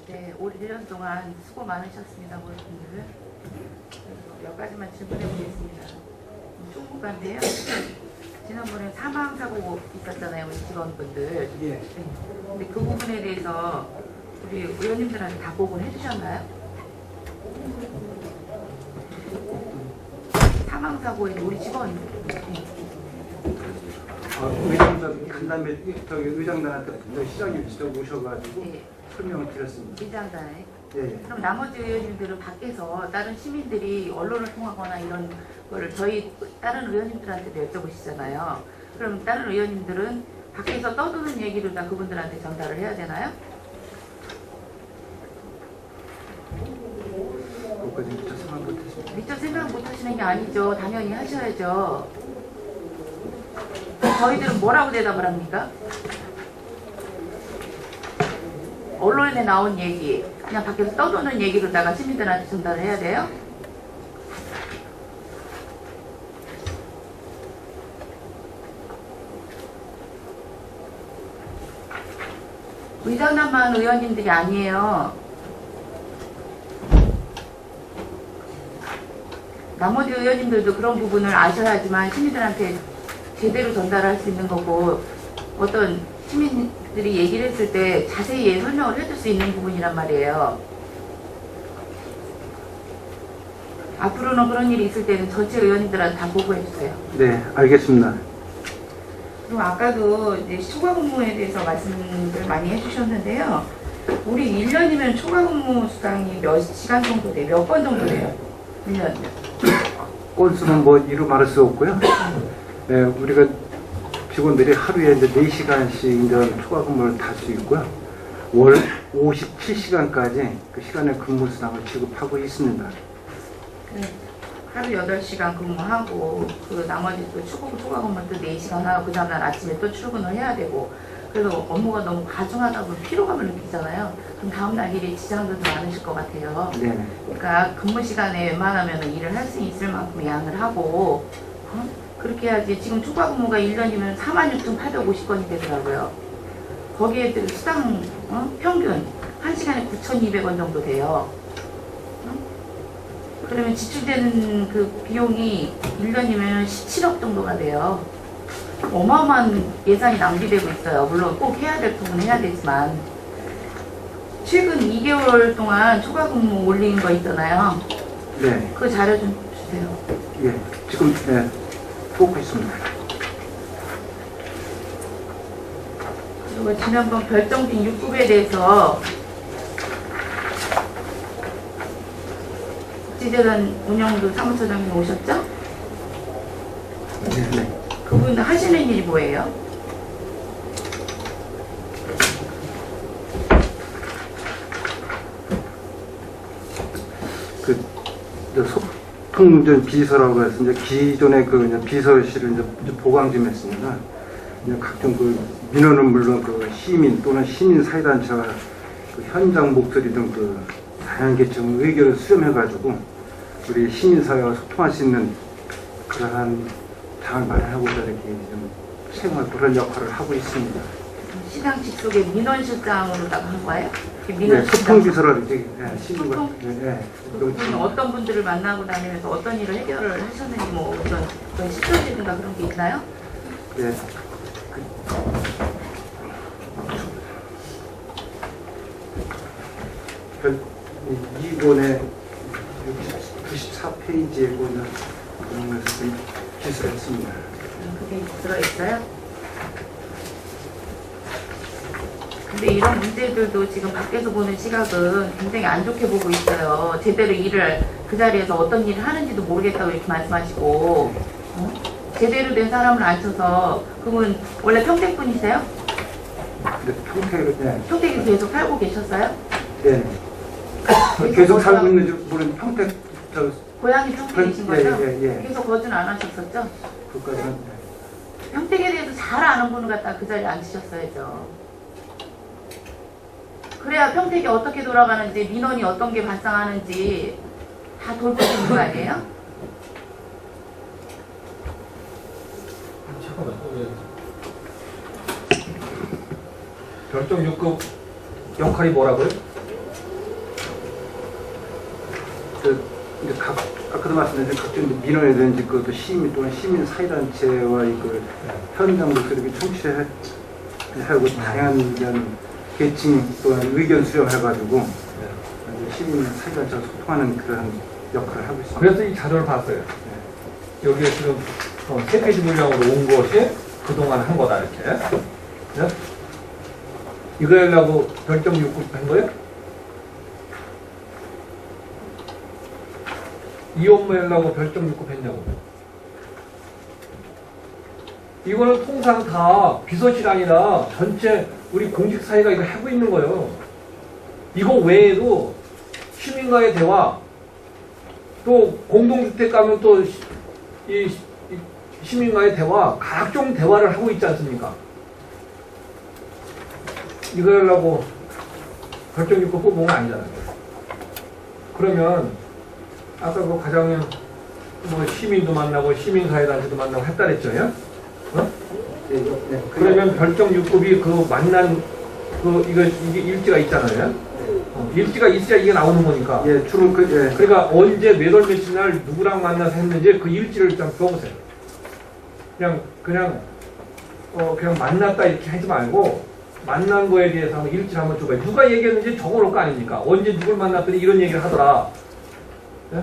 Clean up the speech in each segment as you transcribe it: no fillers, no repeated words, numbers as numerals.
네, 올 1년 동안 수고 많으셨습니다, 모든 분들. 몇 가지만 질문해 보겠습니다. 총무관인데요. 지난번에 사망사고 있었잖아요, 우리 직원분들. 예. 네. 근데 그 부분에 대해서 우리 의원님들한테 다 보고는 해주셨나요? 사망사고에 우리 직원. 의장단 간담회 저기 의장단한테 시장님 직접 오셔가지고 네. 설명을 드렸습니다. 의장단에. 예. 그럼 나머지 의원님들은 밖에서 다른 시민들이 언론을 통하거나 이런 거를 저희 다른 의원님들한테도 여쭤보시잖아요. 그럼 다른 의원님들은 밖에서 떠드는 얘기를 다 그분들한테 전달을 해야 되나요? 그것까지 미처 생각 못했습니다. 미처 생각 못 하시는 게 아니죠. 당연히 하셔야죠. 저희들은 뭐라고 대답을 합니까? 언론에 나온 얘기, 그냥 밖에서 떠도는 얘기로다가 시민들한테 전달을 해야 돼요? 의장단만 의원님들이 아니에요. 나머지 의원님들도 그런 부분을 아셔야지만 시민들한테 제대로 전달할 수 있는 거고, 어떤 시민들이 얘기를 했을 때 자세히 설명을 해줄 수 있는 부분이란 말이에요. 앞으로는 그런 일이 있을 때는 전체 의원님들한테 다 보고해 주세요. 네, 알겠습니다. 그리고 아까도 이제 초과 근무에 대해서 말씀을 많이 해주셨는데요. 우리 1년이면 초과 근무 수당이 몇 시간 정도 돼요? 몇 번 정도 돼요? 1년. 건수는 뭐 이루 말할 수 없고요. 네, 우리가 직원들이 하루에 이제 4시간씩 이제 초과 근무를 달 수 있고요. 월 57시간까지 그 시간에 근무 수당을 지급하고 있습니다. 하루 8시간 근무하고 그 나머지 또 초과 근무 또 4시간 하고 그 다음날 아침에 또 출근을 해야 되고, 그래서 업무가 너무 과중하다 보면 피로감을 느끼잖아요. 그럼 다음날 일이 지장도 더 많으실 것 같아요. 네. 그러니까 근무 시간에 웬만하면 일을 할 수 있을 만큼 양을 하고, 그렇게 해야지. 지금 초과 근무가 1년이면 46,850건이 되더라고요. 거기에 수당 평균 1시간에 9,200원 정도 돼요. 그러면 지출되는 그 비용이 1년이면 17억 정도가 돼요. 어마어마한 예산이 낭비되고 있어요. 물론 꼭 해야 될 부분은 해야 되지만, 최근 2개월 동안 초과 근무 올린 거 있잖아요. 네. 그 자료 좀 주세요. 예. 지금 네, 보고 있습니다. 그리고 지난번 결정된 6급에 대해서 국지재단 운영부 사무처장님 오셨죠? 네. 네. 그분 하시는 일이 뭐예요? 그 소통전 비서라고 해서 이제 기존의 그 이제 비서실을 이제 보강 좀 했습니다. 이제 각종 그 민원은 물론 그 시민 또는 시민 사회단체와 그 현장 목소리 등 그 다양한 계층 의견을 수렴해가지고 우리 시민 사회와 소통할 수 있는 그러한 장을 마련하고자 이렇게 좀 생활 그런 역할을 하고 있습니다. 시장 직속의 민원실장으로다가 한 거예요? 네, 소통비서라고 이제 시민과 소통? 그분은 어떤 분들을 만나고 다니면서 어떤 일을 해결을 하셨는지 뭐 어떤 시초들인가 그런 게 있나요? 네. 이번에 94페이지에 보면 그런 것을 기술했습니다. 그게 들어있어요? 근데 이런 문제들도 지금 밖에서 보는 시각은 굉장히 안 좋게 보고 있어요. 제대로 일을 그 자리에서 어떤 일을 하는지도 모르겠다고 이렇게 말씀하시고, 제대로 된 사람을 안 쳐서. 그분 원래 평택 분이세요? 네, 평택으로, 네. 평택에 계속 살고 계셨어요? 네. 계속 살고 있는지 모르는 평택, 고향이 평택이신 거죠? 예. 계속 거주는 안 하셨었죠? 그까지는. 평택에 대해서 잘 아는 분을 갖다가 그 자리에 앉히셨어야죠. 그래야 평택이 어떻게 돌아가는지, 민원이 어떤 게 발생하는지 다 돌볼 수 있는 거 아니에요? 잠깐만. 결정 6급 역할이 뭐라고요? 이제 아까도 말씀드린 각종 민원이든지 그것도 시민 또는 시민 사회단체와 그 현장도 그렇게 청취하고 다양한 의견 계층 또는 의견 수렴해가지고 시민 사회단체와 소통하는 그런 역할을 하고 있습니다. 그래서 이 자료를 봤어요. 여기에 지금 3페이지 분량으로 온 것이 그동안 한 거다 이렇게. 네? 이거 하려고 별점 6급 한 거예요? 이 업무 하려고 별점 6급 했냐고. 이거는 통상 다 비서실 아니라 전체 우리 공직사회가 이거 하고 있는 거예요. 이거 외에도 시민과의 대화, 또 공동주택 가면 또 이 시민과의 대화, 각종 대화를 하고 있지 않습니까? 이거 하려고 별점 6급 뽑은 건 아니잖아요. 그러면 아까 그 과장님 뭐 시민도 만나고 시민사회단체도 만나고 했다 그랬죠? 예? 어? 네. 그러면 별점 6급이 그 만난 이게 일지가 있잖아요. 일지가 있어야 이게 나오는 거니까. 예, 주로 그러니까 언제 몇 월 며칠 날 누구랑 만나서 했는지 그 일지를 일단 줘보세요. 그냥 만났다 이렇게 하지 말고 만난 거에 대해서 한번 일지를 한번 줘봐요. 누가 얘기했는지 적어놓을 거 아닙니까? 언제 누굴 만났더니 이런 얘기를 하더라. 예?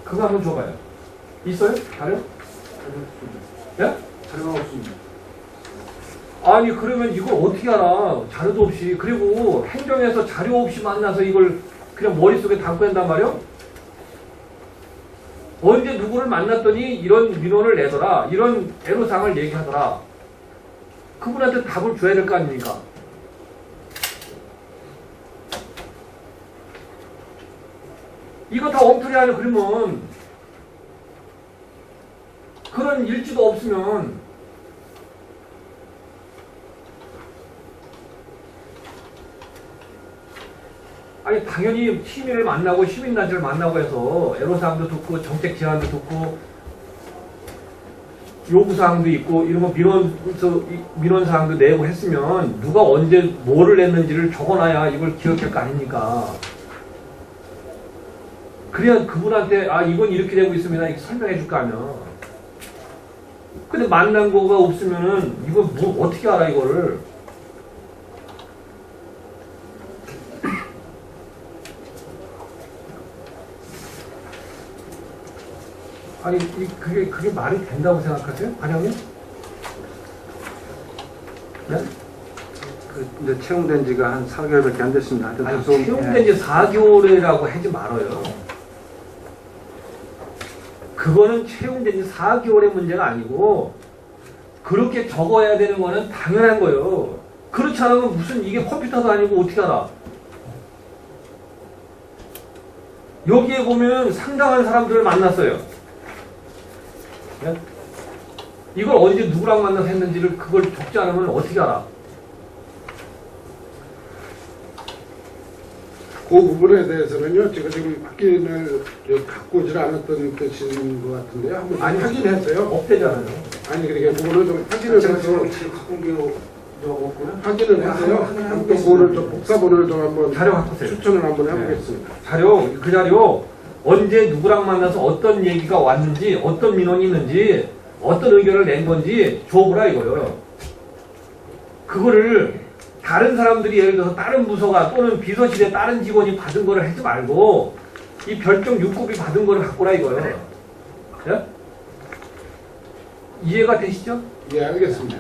그거 한번 줘봐요. 있어요? 자료? 예? 자료가 없습니다. 아니 그러면 이걸 어떻게 알아? 자료도 없이. 그리고 행정에서 자료 없이 만나서 이걸 그냥 머릿속에 담고 한단 말이요? 언제 누구를 만났더니 이런 민원을 내더라. 이런 애로사항을 얘기하더라. 그분한테 답을 줘야 될 거 아닙니까? 이거 다 엉터리 아니야 그러면. 그런 일지도 없으면 아니 당연히 시민을 만나고 시민단체를 만나고 해서 애로사항도 듣고 정책 제안도 듣고 요구사항도 있고 이런 거 민원사항도 내고 했으면 누가 언제 뭐를 냈는지를 적어놔야 이걸 기억할 거 아닙니까? 그래야 그분한테 아 이건 이렇게 되고 있습니다 이렇게 설명해 줄 거 아니야. 근데 만난 거가 없으면은 이거 뭐 어떻게 알아 이거를? 아니 그게 말이 된다고 생각하세요, 과장님? 네? 이제 채용된 지가 한 4개월밖에 안 됐습니다. 하여튼 아니, 다소, 채용된 지 4개월이라고 하지 말아요. 그거는 채용된 지 4개월의 문제가 아니고 그렇게 적어야 되는 거는 당연한 거예요. 그렇지 않으면 무슨 이게 컴퓨터도 아니고 어떻게 알아? 여기에 보면 상당한 사람들을 만났어요. 네? 이걸 언제 누구랑 만나서 했는지를 그걸 적지 않으면 어떻게 알아? 그 부분에 대해서는요, 제가 지금 확인을 갖고 오질 않았던 뜻인 것 같은데요. 한번 아니, 확인했어요. 없대잖아요. 아니, 그러니까 그거를 좀 확인을 제가 해서 지금 갖고 온 게 없고요. 확인을 해서요. 또 그거를 좀 복사본을 좀 한번 자료 갖고 오세요. 추천을 한번 해보겠습니다. 그 자료 언제 누구랑 만나서 어떤 얘기가 왔는지 어떤 민원이 있는지 어떤 의견을 낸 건지 줘보라 이거요. 그거를 다른 사람들이 예를 들어서 다른 부서가 또는 비서실에 다른 직원이 받은 거를 하지 말고 이 별점 6급이 받은 거를 갖고 오라 이거요. 예? 이해가 되시죠? 예, 알겠습니다.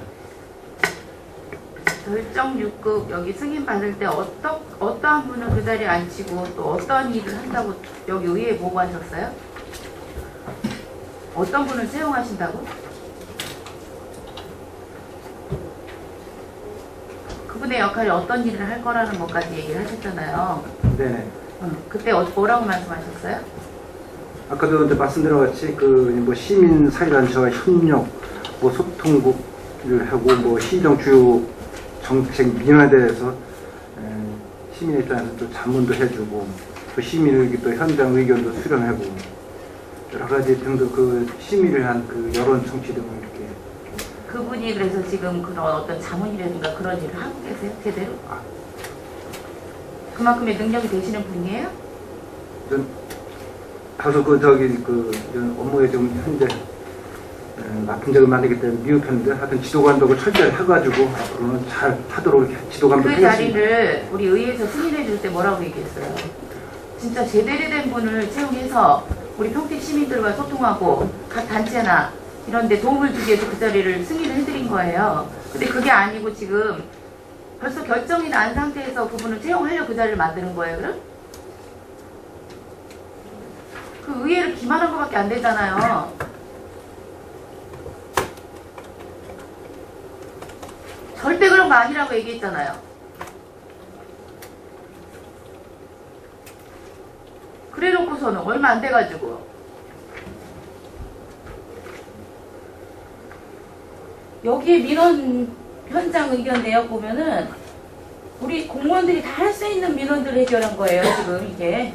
별점 6급 여기 승인 받을 때 어떠한 분을 그 자리에 앉히고 또 어떤 일을 한다고 여기 의회에 보고하셨어요? 어떤 분을 채용하신다고? 그분의 역할이 어떤 일을 할 거라는 것까지 얘기를 하셨잖아요. 네네. 그때 뭐라고 말씀하셨어요? 아까도 이제 말씀드린 것 같이 뭐 시민 사회단체와 협력, 뭐 소통국을 하고 뭐 시정 주요 정책 민원에 대해서 시민의 입장에서 또 자문도 해주고 또 시민의 또 현장 의견도 수렴하고 여러 가지 등등 그 시민을 위한 그 여론 청취 등을 이렇게 그분이 그래서 지금 그런 어떤 자문이라든가 그런 일을 하고 계세요? 제대로? 그만큼의 능력이 되시는 분이에요? 다소 업무에 좀 현재 맡은 적을 많기 때문에 미흡했는데 하여튼 지도 감독을 철저히 해가지고 앞으로는 잘 하도록 이렇게 지도 감독 그 하겠습니다. 자리를 우리 의회에서 승인해 줄 때 뭐라고 얘기했어요? 진짜 제대로 된 분을 채용해서 우리 평택 시민들과 소통하고 각 단체나 이런 데 도움을 주기 위해서 그 자리를 승인을 해드린 거예요. 근데 그게 아니고 지금 벌써 결정이 난 상태에서 그분을 채용하려고 그 자리를 만드는 거예요, 그럼? 그 의회를 기만한 것밖에 안 되잖아요. 절대 그런 거 아니라고 얘기했잖아요. 그래 놓고서는 얼마 안 돼가지고 여기에 민원 현장 의견 내역 보면은 우리 공무원들이 다 할 수 있는 민원들을 해결한 거예요, 지금 이게.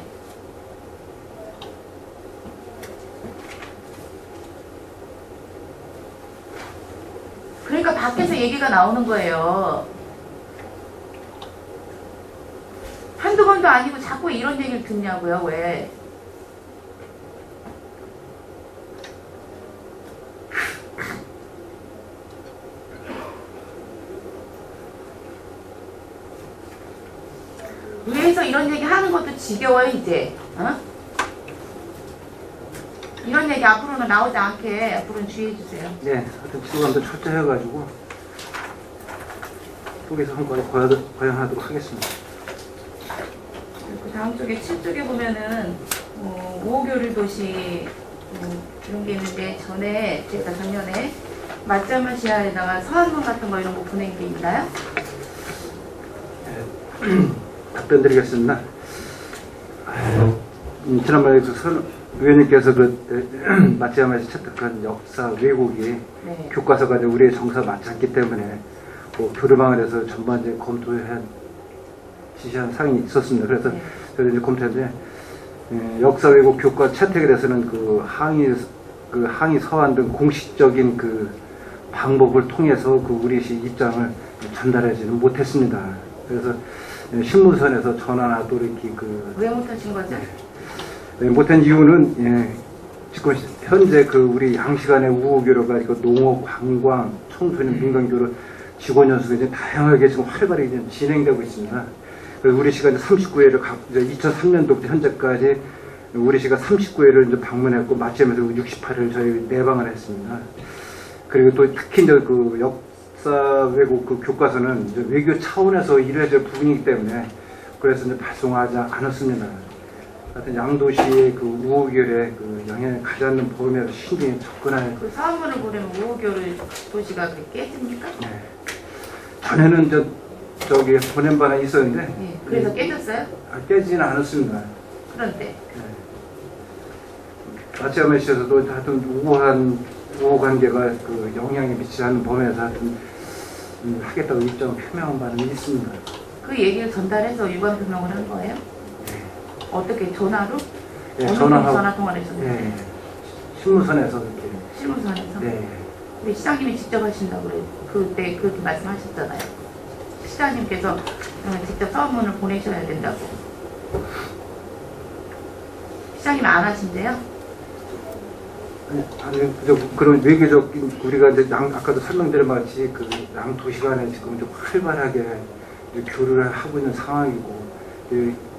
그러니까 밖에서 얘기가 나오는 거예요. 한두 번도 아니고 자꾸 이런 얘기를 듣냐고요, 왜? 의회에서 이런 얘기 하는 것도 지겨워요, 이제. 어? 이런 얘기 앞으로는 나오지 않게 앞으로는 주의해주세요. 네, 하여튼 지도 감독 철저히 해가지고 속에서 성과를 거행하도록 하겠습니다. 그 다음 쪽에 7쪽에 보면은 우호교류 도시 이런 게 있는데 전에 제가 작년에 맞자마 시야에다가 서한문 같은 거 이런 거 보낸 게 있나요? 답변 드리겠습니다. 지난번에 의원님께서 마치야마에서 채택한 역사 왜곡이 네. 교과서가 우리의 정서와 맞지 않기 때문에 교류망을해서 전반적인 검토해 지시한 사항이 있었습니다. 그래서 네. 저희가 이제 검토했는데 역사 왜곡 교과 채택에 대해서는 항의 서한 등 공식적인 방법을 통해서 우리의 입장을 전달하지는 못했습니다. 그래서 신문선에서 전화나 또 이렇게 왜 못하신 거죠? 못한 이유는 지금 현재 우리 양시간의 우호교류가 농업, 관광, 청소년, 민간교류 직원 연수가 이제 다양하게 지금 활발히 이제 진행되고 있습니다. 그래서 우리 시가 39회를 2003년도부터 현재까지 우리 시가 39회를 이제 방문했고 마치면서 68회를 저희 내방을 했습니다. 그리고 또 특히 이제 역사 왜곡 교과서는 이제 외교 차원에서 이루어질 부분이기 때문에 그래서 이제 발송하지 않았습니다. 하여튼 양도시의 우호교류에 영향을 가지 않는 범위에서 신중히 접근할. 그 사업문을 보내면 우호교류 도시가 깨집니까? 네. 전에는 저기 보낸 바는 있었는데. 네. 그래서 깨졌어요? 깨지는 않았습니다. 그런데. 마치야마시에서도 하여튼 우호 관계가 영향이 미치지 않는 범위에서 하여튼 하겠다고 입장을 표명한 바는 있습니다. 그 얘기를 전달해서 유감 표명을 한 거예요? 네. 어떻게 전화로? 네, 어느 전화하고. 전화 통화를 했었는데? 네. 신문선에서 이렇게. 실무선에서? 네. 우리 시장님이 직접 하신다고 그때 그렇게 말씀하셨잖아요. 시장님께서 직접 서문을 보내셔야 된다고. 시장님 안 하신대요? 아니, 그런 외교적인 우리가 이제 아까도 설명드린 바같이 양도시 간에 지금 좀 활발하게 교류를 하고 있는 상황이고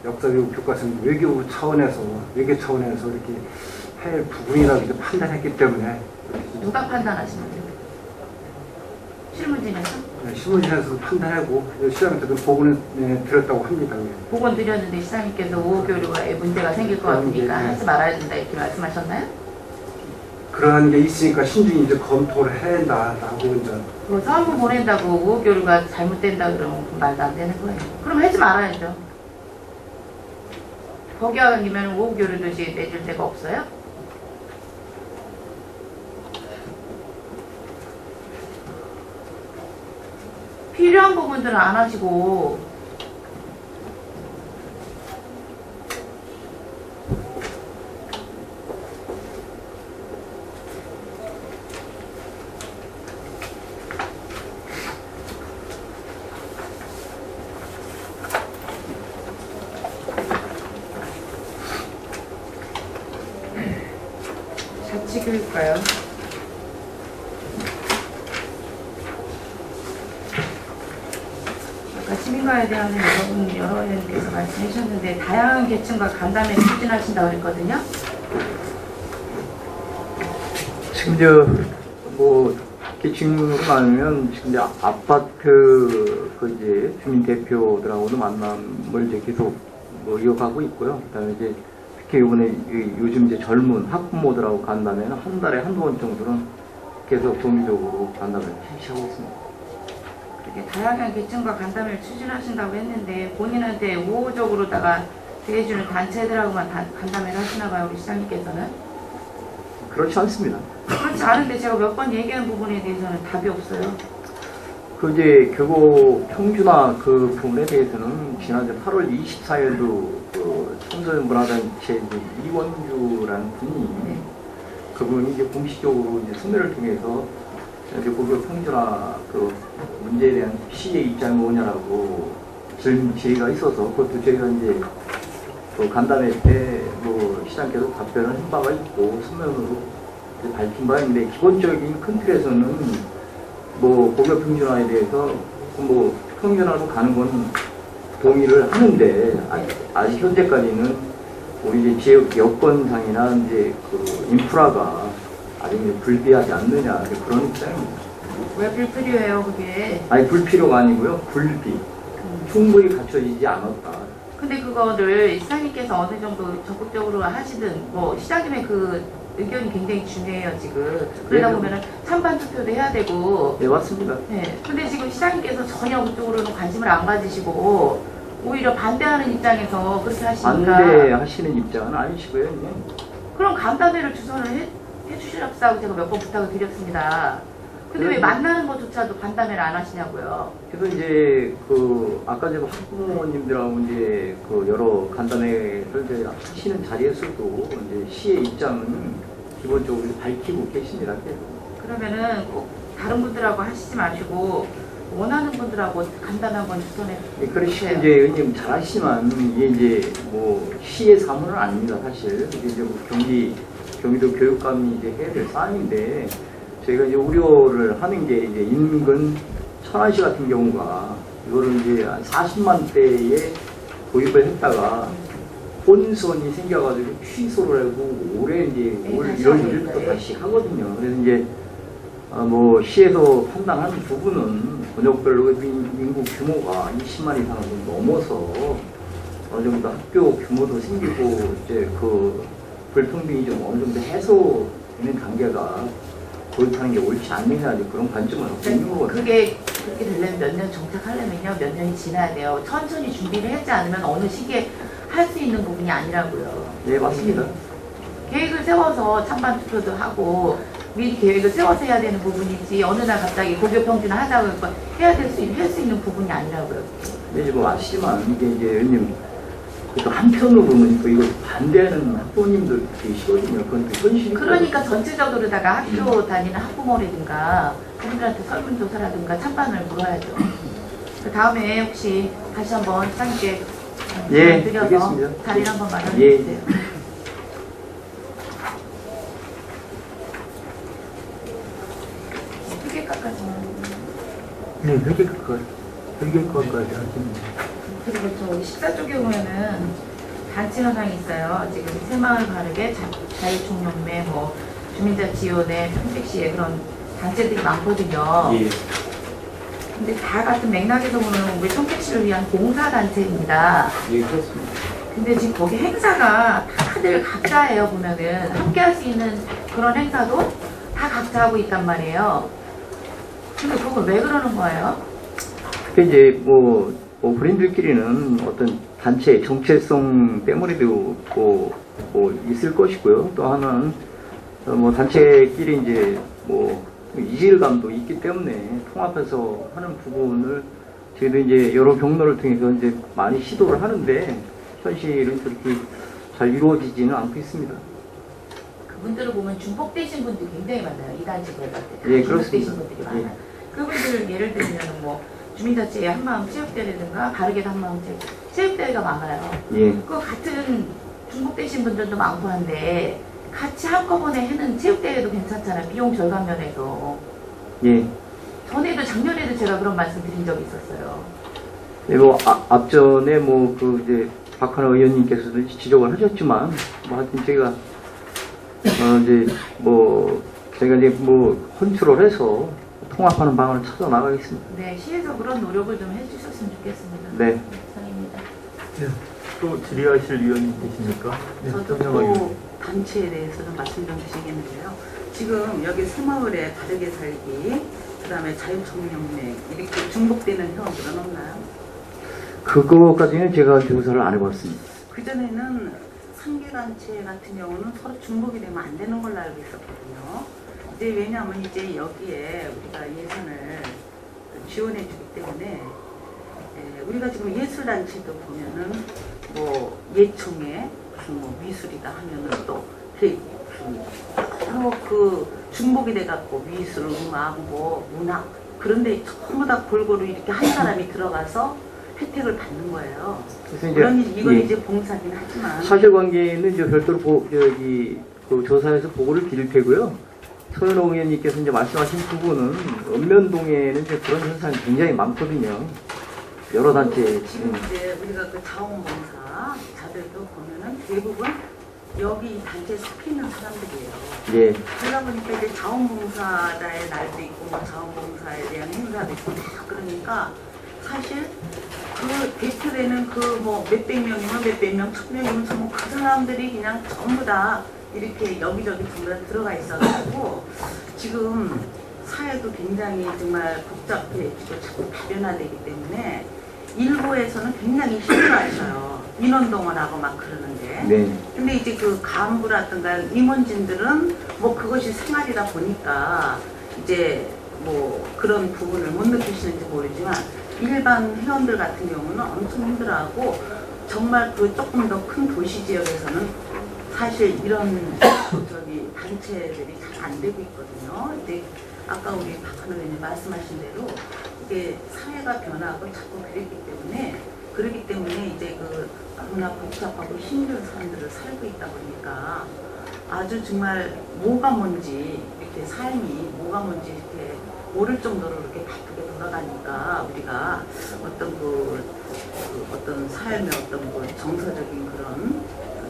역사 왜곡 교과서는 외교 차원에서 이렇게 할 부분이라고 이렇게 판단했기 때문에. 누가 판단하시는데요? 실무진에서? 네, 신문진에서도 판단하고 시장한테도 보고는 드렸다고 합니다. 보건 드렸는데 시장님께서 우호교류에 문제가 생길 것 같으니까 네. 하지 말아야 된다 이렇게 말씀하셨나요? 그러한 게 있으니까 신중히 이제 검토를 해야 한다라고 이제. 그 서한문 보낸다고 우호교류가 잘못된다 그러면 말도 안 되는 거예요. 그럼 하지 말아야죠. 거기 아니면 우호교류 도시 내줄 데가 없어요? 필요한 부분들은 안 하시고 정치교육과요. 아까 시민과에 대한 여러 의원님께서 말씀해 주셨는데 다양한 계층과 간담회 추진하신다고 그랬거든요. 지금 뭐 계층으로 나누면 지금 이제 아파트 이제 주민 대표들하고도 만남을 이제 계속 뭐 이어가고 있고요. 그다음에 이제 특히 이번에 요즘 이제 젊은 학부모들하고 간담회는 한 달에 한두 번 정도는 계속 정기적으로 간담회를 실시하고 있습니다. 그렇게 다양한 계층과 간담회를 추진하신다고 했는데 본인한테 우호적으로다가 대해주는 단체들하고만 간담회를 하시나 봐요, 우리 시장님께서는. 그렇지 않습니다. 그렇지 않은데 제가 몇 번 얘기한 부분에 대해서는 답이 없어요. 그 이제 교고 평준화 그 부분에 대해서는 지난주 8월 24일도 그 청소년문화단체 이원주라는 분이 네. 그분이 이제 공식적으로 이제 서면을 통해서 이제 고교 평준화 그 문제에 대한 시의 입장이 뭐냐라고 질문 기회가 있어서 그것도 저희가 이제 그 간담회 때 뭐 시장께서 답변을 한 바가 있고 서면으로 이제 밝힌 바가 있는데 기본적인 큰 틀에서는 뭐 고교 평준화에 대해서 뭐 평준화로 가는 건 동의를 하는데 아직 현재까지는 우리 이제 지역 여건상이나 이제 그 인프라가 아직 이제 불비하지 않느냐 그런 입장입니다. 왜 불필요해요, 그게? 아니 불필요가 아니고요 불비 충분히 갖춰지지 않았다. 근데 그거를 시장님께서 어느 정도 적극적으로 하시든 뭐 시장님의 그 의견이 굉장히 중요해요 지금. 그러다 네. 보면은 찬반 투표도 해야 되고. 네 맞습니다. 네. 근데 지금 시장님께서 전혀 그쪽으로는 관심을 안 가지시고 오히려 반대하는 입장에서 그렇게 하시니까. 반대하시는 입장은 아니시고요. 네. 그럼 간담회를 주선을 해주시랍사고 제가 몇 번 부탁을 드렸습니다. 근데 왜 그래서- 만나는 것조차도 간담회를 안 하시냐고요. 그래서 이제 그 아까 저 학부모님들하고 이제 그 여러 간담회를 이제 하시는 자리에서도 이제 시의 입장은 기본적으로 밝히고 계십니다. 계속. 그러면은 꼭 다른 분들하고 하시지 마시고 원하는 분들하고 간담회 한번 주선해 그러시고 주세요. 이제 의원님 잘 아시지만 이게 이제 뭐 시의 사무는 아닙니다. 사실 이게 이제 뭐 경기도 교육감이 이제 해야 될 사안인데 저희가 이제 우려를 하는 게 이제 인근 천안시 같은 경우가 이거를 이제 한 40만 대에 도입을 했다가 혼선이 생겨가지고 취소를 하고 올해 이제 네, 올 다시 1월 하고 1일부터 있어요. 다시 하거든요. 그래서 이제 뭐 시에서 판단하는 부분은 권역별로 인구 규모가 20만 이상을 좀 넘어서 어느 정도 학교 규모도 생기고 이제 그 불평등이 좀 어느 정도 해소되는 단계가 도입하는 게 옳지 않느냐 그런 관점을 갖고 있는 거거든요. 그게 그렇게 되려면 몇 년 정착하려면요 몇 년이 지나야 돼요. 천천히 준비를 하지 않으면 어느 시기에 할 수 있는 부분이 아니라고요. 네 맞습니다. 계획을 세워서 찬반 투표도 하고 미리 계획을 세워서 해야 되는 부분이지 어느 날 갑자기 고교 평준화 하자고 해서 할 수 있는 부분이 아니라고요. 근데 이제 뭐 아시지만 이게 이제 의원님 또 한편으로는 또 이거 반대하는 학부모님들 계시거든요. 그건 또 현실이고. 그러니까 전체적으로다가 학교 다니는 학부모라든가 그분들한테 설문조사라든가 찬반을 물어야죠. 그 다음에 혹시 다시 한번 시장님께 예, 드려서 알겠습니다. 자리를 한번 마련해 예. 주세요. 크게 깎아주면 네, 회계과까지 하십니다. 그리고 저 14쪽에 보면은 단체 현황이 있어요. 지금 새마을 바르게 자유총연맹, 뭐 주민자치위원회, 평택시에 그런 단체들이 많거든요. 예. 근데 다 같은 맥락에서 보면 우리 평택시를 위한 봉사단체입니다. 예, 그렇습니다. 근데 지금 거기 행사가 다들 각자예요. 보면은 함께 할 수 있는 그런 행사도 다 각자 하고 있단 말이에요. 근데 그걸 왜 그러는 거예요? 특히 이제 뭐 본인들끼리는 어떤 단체 정체성 때문에도 뭐 있을 것이고요. 또 하나는 뭐 단체끼리 이제 뭐 이질감도 있기 때문에 통합해서 하는 부분을 저희도 이제 여러 경로를 통해서 이제 많이 시도를 하는데 현실은 그렇게 잘 이루어지지는 않고 있습니다. 그분들을 보면 중복되신 분들이 굉장히 많아요. 이 단체 들어갈 때. 예, 중복되신 그렇습니다. 분들이 많아요. 그분들 예를 들면 뭐 주민자치회 한마음 체육대회라든가 바르게도 한마음 체육대회가 많아요. 예. 그 같은 중복되신 분들도 많고 한데 같이 한꺼번에 해는 체육대회도 괜찮잖아요. 비용 절감 면에서. 예. 전에도 작년에도 제가 그런 말씀 드린 적이 있었어요. 네, 뭐 앞전에 뭐 그 이제 박하나 의원님께서도 지적을 하셨지만 뭐 하여튼 제가 이제 뭐 제가 이제 뭐 컨트롤해서 통합하는 방안을 찾아 나가겠습니다. 네, 시에서 그런 노력을 좀 해주셨으면 좋겠습니다. 네. 이상입니다. 또 질의하실 위원님 계십니까? 저도 또 단체에 대해서 좀 말씀 좀 드리겠는데요. 지금 여기 새마을에 다르게 살기, 그 다음에 자유청년회 이렇게 중복되는 회원들은 없나요? 그거까지는 제가 조사를 안 해봤습니다. 그전에는 상계단체 같은 경우는 서로 중복이 되면 안 되는 걸로 알고 있었거든요. 이제 왜냐하면 이제 여기에 우리가 예산을 지원해 주기 때문에 우리가 지금 예술단체도 보면은 뭐 예총에 무슨 뭐 미술이다 하면은 또 그 중복이 돼갖고 미술, 음악, 뭐 문학 그런데 전부 다 골고루 이렇게 한 사람이 들어가서 혜택을 받는 거예요. 그래서 물론 이건 예. 이제 봉사긴 하지만 사실관계는 이제 별도로 그 조사에서 보고를 드릴 테고요. 서현옥 의원님께서 이제 말씀하신 부분은 읍면동에는 이제 그런 현상이 굉장히 많거든요. 여러 단체. 지금 이제 우리가 그 자원봉사 자들도 보면은 대부분 여기 이 단체에 속해 있는 사람들이에요. 예. 그러다 보니까 이제 자원봉사자의 날도 있고 뭐 자원봉사에 대한 행사도 있고 그러니까 사실 그 대표되는 그 뭐 몇백 명이면 몇백 명, 1000명이면 전부 그 사람들이 그냥 전부 다 이렇게 여기저기 전부 다 들어가 있어가지고 지금 사회도 굉장히 정말 복잡해지고 자꾸 다변화되기 때문에 일부에서는 굉장히 힘들어하셔요. 인원동원하고 막 그러는데. 네. 근데 이제 그 간부라든가 임원진들은 뭐 그것이 생활이다 보니까 이제 뭐 그런 부분을 못 느끼시는지 모르지만 일반 회원들 같은 경우는 엄청 힘들어하고 정말 그 조금 더 큰 도시 지역에서는 사실 이런 저기 단체들이 잘 안 되고 있거든요. 근데 아까 우리 박하나 의원님 말씀하신 대로 이게 사회가 변하고 자꾸 그렇기 때문에 이제 그 너무나 복잡하고 힘든 사람들을 살고 있다 보니까 아주 정말 뭐가 뭔지 이렇게 삶이 뭐가 뭔지 이렇게 모를 정도로 이렇게 바쁘게 돌아가니까 우리가 어떤 어떤 삶의 어떤 그 정서적인 그런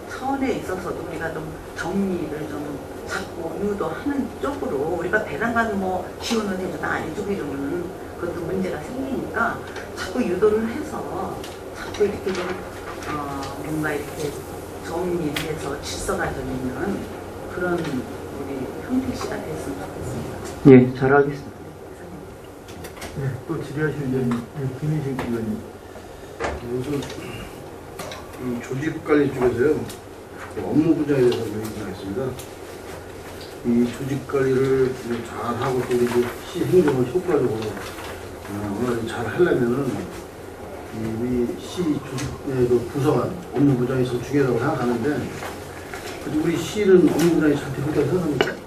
차원에 있어서도 우리가 좀 정리를 좀 자꾸 유도하는 쪽으로 우리가 배당간 뭐 지원을 해주나 안 해주고 이러면은 그것도 문제가 생기니까 자꾸 유도를 해서 자꾸 이렇게 좀 뭔가 이렇게 정리해서 질서가 좀 있는 그런 우리 형택 씨가 됐으면 좋겠습니다. 예, 잘 알겠습니다. 네, 또 질의하실 위원님, 김민식 의원님. 우선 이 조직관리 쪽에서요 업무 분야에 대해서 얘기하겠습니다. 이 조직관리를 잘하고 또 이제 시 행정을 효과적으로 잘 하려면은 우리 시 조직의 그 부서가 업무 분야에 서 중요하다고 생각하는데 우리 시는 업무 분야에 잘 되고 있다고 생각합니까?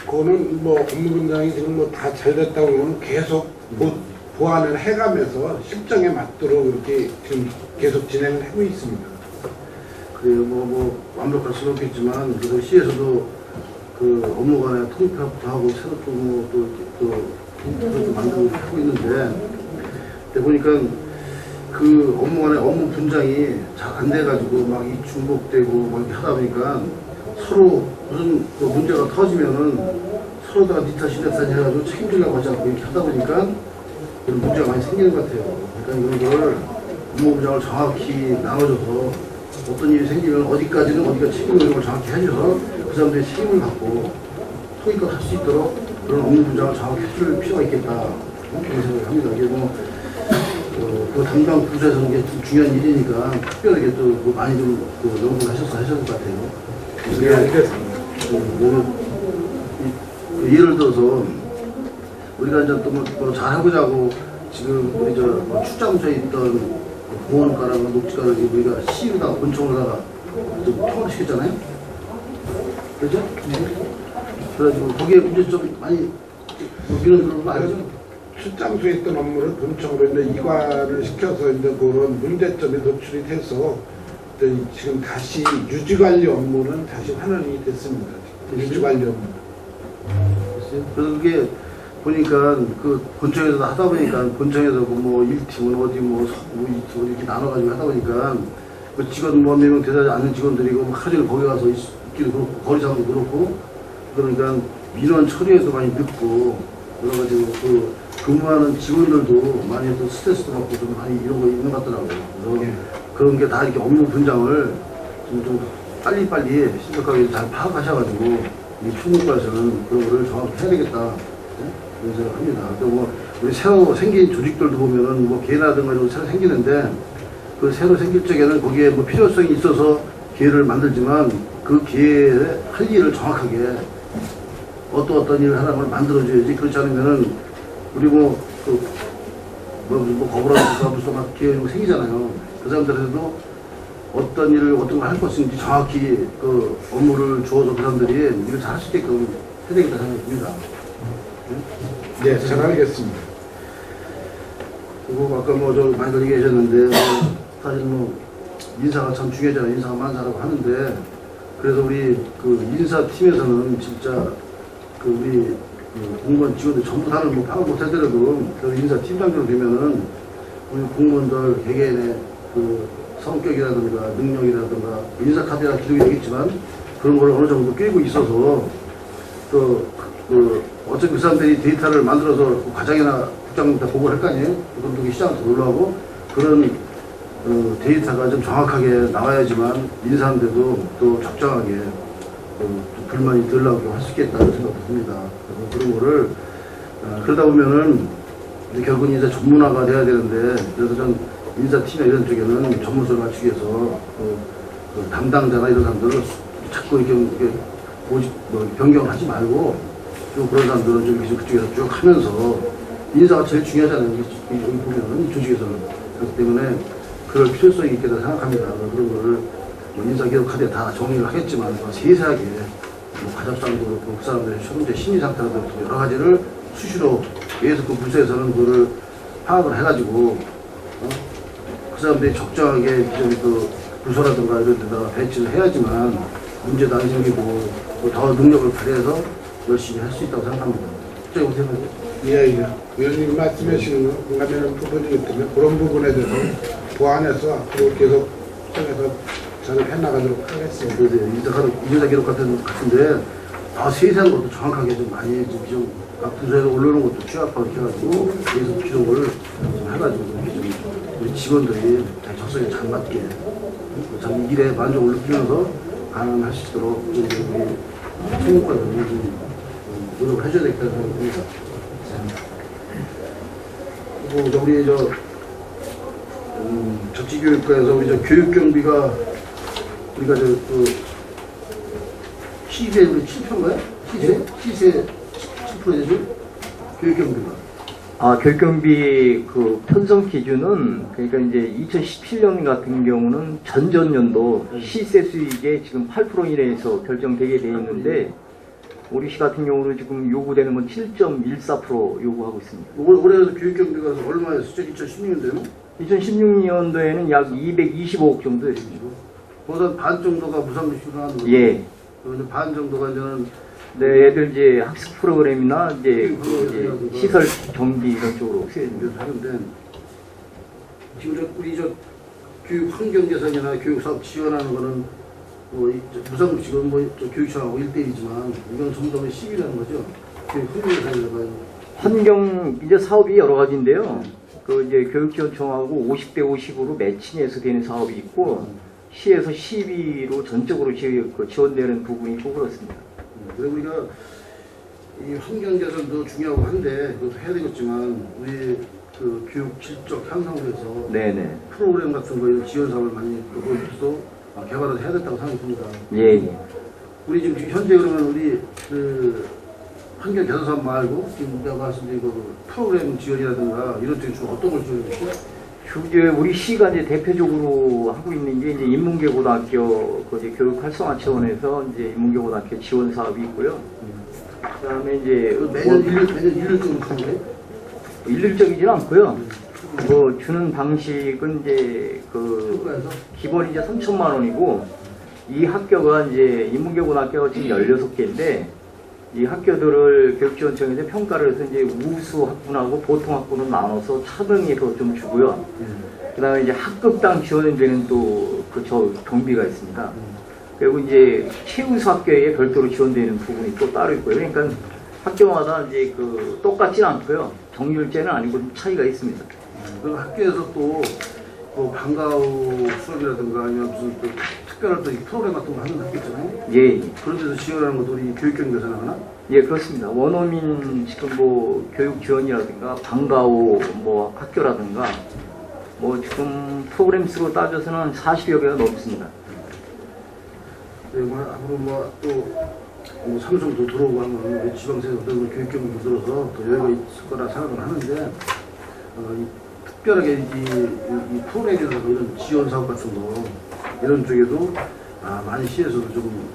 그거는 뭐 업무분장이 지금 뭐 다 잘 됐다고 하면 계속 보완을 해가면서 실정에 맞도록 이렇게 지금 계속 진행을 하고 있습니다. 그래요. 뭐 완벽할 수는 없겠지만 그래서 시에서도 그 업무 간의 통합도 하고 새로 또 만들고 하고 있는데 보니까 그 업무 간의 업무 분장이 잘 안 돼가지고 막 이 중복되고 막 이렇게 하다 보니까 서로 무슨 그 문제가 터지면은 서로 다 니 탓이 내 탓이 해가지고 책임지려고 하지 않고 이렇게 하다 보니까 그런 문제가 많이 생기는 것 같아요. 그러니까 이런 걸 업무 분장을 정확히 나눠줘서 어떤 일이 생기면 어디까지는 어디가 책임을 이런 걸 정확히 해줘서 그 사람들의 책임을 갖고 통일을 할 수 있도록 그런 업무 분장을 정확히 해줄 필요가 있겠다. 그렇게 생각을 합니다. 이게 그 담당 부서에서는 이게 좀 중요한 일이니까 특별하게 또 많이 좀 연구를 하셔야 될 것 같아요. 예를 들어서 우리가 이제 또 뭐 잘해보자고 지금 우리 뭐 출장소에 있던 공원가랑 녹지가를 우리가 시로다가 본청으로다가 좀 통합시켰잖아요. 그렇죠? 그래가지고 거기에 문제 좀 많이 민원 그런 거 알죠? 출장소에 있던 업무를 본청으로 이제 이관을 시켜서 이제 그런 문제점이 노출이 돼서 지금 다시 유지관리 업무는 다시 환원이 됐습니다. 유지관리 업무. 그래서 그게 보니까 그 본청에서 하다 보니까 본청에서 뭐 1팀은 어디 뭐 서구 2팀 이렇게 나눠가지고 하다 보니까 그 직원 뭐 몇 명 되지 않는 직원들이 그 하루 종일 거기 가서 있기도 그렇고 거리상도 그렇고 그러니까 민원 처리에도 많이 늦고 그래가지고 그 근무하는 직원들도 많이 또 스트레스도 받고 좀 많이 이런 거 있는 것 같더라고요. 그래서 그런 게 다 이렇게 업무 분장을 좀 빨리빨리 신속하게 잘 파악하셔가지고 이 총무과에서는 그런 거를 정확히 해야 되겠다. 그런 생각을 합니다. 또 뭐 우리 새로 생긴 조직들도 보면은 뭐 개라든가 이런 거 새로 생기는데 그 새로 생길 적에는 거기에 뭐 필요성이 있어서 기회를 만들지만 그 기회에 할 일을 정확하게 어떤 일을 하는 걸 만들어줘야지. 그렇지 않으면은 우리 뭐 거부라든가 무슨 막 기회 이런 거 생기잖아요. 그 사람들에도 어떤 일을 어떤 걸 할 것인지 정확히 그 업무를 주어서 그 사람들이 일을 잘 할 수 있게끔 해야 되겠다 생각이 듭니다. 네, 잘 알겠습니다. 그리고 아까 뭐 저 많이들 얘기하셨는데 사실 뭐 인사가 참 중요하잖아요. 인사가 만사라고 하는데 그래서 우리 그 인사팀에서는 진짜 그 우리 그 공무원 직원들 전부 다는 뭐 파악 못하더라도 그 인사팀장으로 되면은 우리 공무원들 개개인의 그 성격이라든가 능력이라든가 인사카드가 기록이 되겠지만 그런 걸 어느 정도 끼고 있어서 또 어차피 그 사람들이 데이터를 만들어서 과장이나 국장한테 보고를 할 거 아니에요? 그런 시장한테 놀러가고 그런 데이터가 좀 정확하게 나와야지만 인사하는데도 또 적정하게 좀 불만이 덜 나오게 할 수 있겠다는 생각도 듭니다. 그래서 그런 거를 그러다 보면은 이제 결국은 인사 전문화가 돼야 되는데 그래서 전 인사팀이나 이런 쪽에는 전문성을 갖추기 위해서 그 담당자나 이런 사람들을 자꾸 이렇게 변경을 하지 말고 좀 그런 사람들은 좀 계속 그쪽에서 쭉 하면서 인사가 제일 중요하잖아요. 여기 보면은 이 조직에서는. 그렇기 때문에 그럴 필요성이 있겠다 생각합니다. 그런 거를 뭐 인사기록 카드에 다 정리를 하겠지만 세세하게 뭐 가족상도 그렇고 그 사람들의 현재 심리 상태라든가 여러 가지를 수시로 계속 그 부서에서는 그거를 파악을 해가지고 그 사람들이 적정하게 그 부서라든가 이런 데다가 배치를 해야지만 문제도 안 생기고 더 능력을 발휘해서 열심히 할 수 있다고 생각합니다. 제가 어떻게 생각해요? 예. 의원님 말씀하시는 거 공감되는 부분이 있다면 그런 부분에 대해서 보완해서 앞으로 계속 수정해서 잘 해나가도록 하겠습니다. 그래서 인사 기록 같은데 더 세세한 것도 정확하게 좀 많이 좀 부서에서 올려놓은 것도 취합하고 이렇게 해가지고 계속 기록을 좀 해가지고 좀 우리 직원들이 적성에 잘 맞게 자기 일에 만족을 느끼면서 가능할 수 있도록 우리 총무과에서 노력을 해줘야 되겠다는 생각이 듭니다. 그리고 우리 적지교육과에서 우리 교육경비가 우리가 시세 우리 7%인가요? 시세 7%죠? 교육경비가. 교육경비 그 편성 기준은 그러니까 이제 2017년 같은 경우는 전전년도 시세 수익의 지금 8% 이내에서 결정되게 되어 있는데 우리 시 같은 경우는 지금 요구되는 건 7.14% 요구하고 있습니다. 올해 교육경비가 얼마였었죠? 2016년도에는? 2016년도에는 약 225억 정도였습니다. 보다 반 정도가 무상급식으로 나왔는 거죠? 예. 반 정도가 이제는 네, 애들 이제 학습 프로그램이나 이제 시설 정비 이런 쪽으로 쓰여집니다. 하는데 지금 우리 교육 환경 개선이나 교육 사업 지원하는 거는 무상급식은 교육청하고 1대1이지만 이건 전부 다 시비라는 거죠. 교육 환경 개선이라고. 환경 이제 사업이 여러 가지인데요. 그 이제 교육지원청하고 50대 50으로 매칭해서 되는 사업이 있고 시에서 시비로 전적으로 지원되는 부분이 있고 그렇습니다. 그리고 우리가 이 환경 개선도 중요하고 한데 그것도 해야 되겠지만 우리 그 교육 질적 향상을 위해서 네네. 프로그램 같은 거 지원 사업을 많이 그것도 개발을 해야 된다고 생각합니다. 예. 우리 지금 현재 그러면 우리 그 환경 개선 사업 말고 지금 내가 말씀드린 그 프로그램 지원이라든가 이런 쪽에 주로 어떤 걸 지원해 주시죠? 이제 우리 시가 이제 대표적으로 하고 있는 게 이제 인문계 고등학교 그 이제 교육 활성화 차원에서 이제 인문계 고등학교 지원 사업이 있고요. 그다음에 이제 매년 일률적으로 하는 거예요? 일률적이지는 않고요. 뭐 주는 방식은 이제 그 기본이 이제 3천만 원이고 이 학교가 이제 인문계고등학교가 지금 16개인데 이 학교들을 교육지원청에서 평가를 해서 이제 우수 학군하고 보통 학군으로 나눠서 차등해서 좀 주고요. 그다음에 이제 학급당 지원되는 또 그 경비가 있습니다. 그리고 이제 최우수 학교에 별도로 지원되는 부분이 또 따로 있고요. 그러니까 학교마다 이제 그 똑같지는 않고요. 정률제는 아니고 좀 차이가 있습니다. 그럼 학교에서 또 뭐 방과후 수업이라든가 아니면 무슨 또 특별한 또 프로그램 같은 거 하는 학교 있잖아요. 예, 그런 데서 지원하는 것도 우리 교육경에서 나가나? 예, 그렇습니다. 원어민 지금 뭐 교육 지원이라든가 방과후 뭐 학교라든가 뭐 지금 프로그램 수로 따져서는 40여 개가 넘습니다. 네, 뭐 앞으로 뭐 삼성도 들어오고 하면 지방세도 들고 교육경도 들어서 더 여유가 있을 거라 생각을 하는데 특별하게 이 프로그램에 대해서 이런 지원 사업 같은 거 이런 쪽에도 많이 시에서도 좀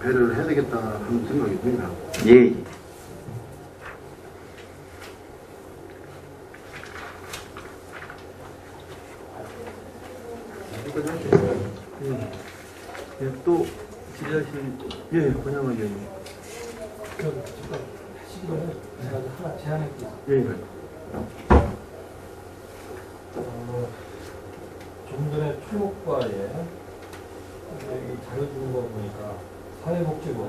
배려를 해야 되겠다 하는 생각이 듭니다. 예. 예, 또 질의하실 예, 권양원 의원님. 제가 하나 제안했거든요. 예. 좀 전에 초록과에 여기 자료 주는 거 보니까 사회복지부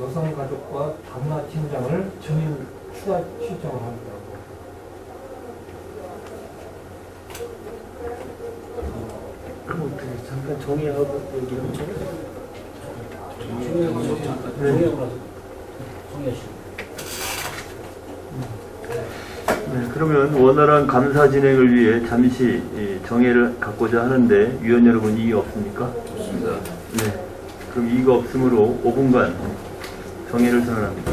여성가족과 다문화팀장을 전임 추가 신청을 하더라고요. 그럼 어떻게 잠깐 정의하고 얘기를 좀. 네, 그러면 원활한 감사 진행을 위해 잠시 정회를 갖고자 하는데 위원 여러분 이의 없습니까? 좋습니다. 네. 그럼 이의가 없으므로 5분간 정회를 선언합니다.